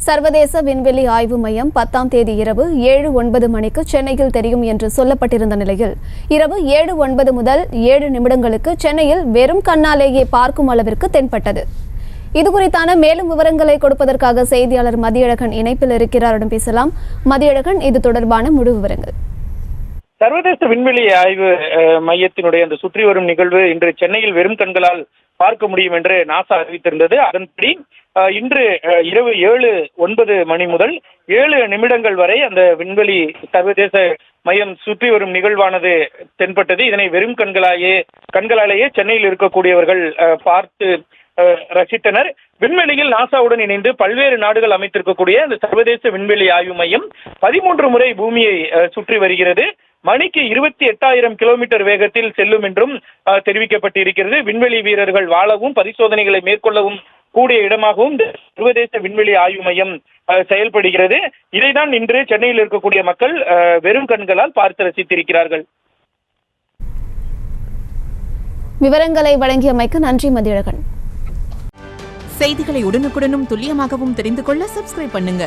சர்வதேச விண்வெளி ஆய்வு மையம் 10ஆம் தேதி இரவு 7:09 மணிக்கு சென்னையில் தெரியும் என்று சொல்லப்பட்டிருந்த நிலையில் இரவு 7:09 முதல் 7 நிமிடங்களுக்கு சென்னையில் வெறும் கண்ணாலேயே பார்க்கும் அளவிற்கு தென்பட்டது. இதுகுறித்தான மேலும் விவரங்களை கொடுப்பதற்காக செய்தியாளர் மதியழகன் இணைப்பில் இருக்கிறார். பேசலாம் மதியழகன், இது தொடர்பான முழு விவரங்கள். சர்வதேச விண்வெளி ஆய்வு மையத்தினுடைய அந்த சுற்றி வரும் நிகழ்வு இன்று சென்னையில் வெறும் கண்களால் பார்க்க முடியும் என்று நாசா அறிவித்திருந்தது. அதன்படி இன்று இரவு 7:09 மணி முதல் 7 நிமிடங்கள் வரை அந்த விண்வெளி சர்வதேச மையம் சுற்றி வரும் நிகழ்வானது தென்பட்டது. இதனை வெறும் கண்களாலேயே சென்னையில் இருக்கக்கூடியவர்கள் பார்த்து ரசித்தனர். விண்வெளியில் நாசாவுடன் இணைந்து பல்வேறு நாடுகள் அமைத்திருக்கக்கூடிய அந்த சர்வதேச விண்வெளி ஆய்வு மையம் 13 முறை பூமியை சுற்றி வருகிறது. மணிக்கு 28,000 கிலோமீட்டர் வேகத்தில் செல்லும் என்றும் தெரிவிக்கப்பட்டிருக்கிறது. விண்வெளி வீரர்கள் வாழவும் பரிசோதனைகளை மேற்கொள்ளவும் கூடிய இடமாகவும் சர்வதேச விண்வெளி ஆய்வு மையம் செயல்படுகிறது. இதைதான் இன்று சென்னையில் இருக்கக்கூடிய மக்கள் வெறும் கண்களால் பார்த்து ரசித்திருக்கிறார்கள். விவரங்களை வழங்கியமைக்கு நன்றி மதியழகன். செய்திகளை உடனுக்குடனும் துல்லியமாகவும் தெரிந்து கொள்ள சப்ஸ்கிரைப் பண்ணுங்க.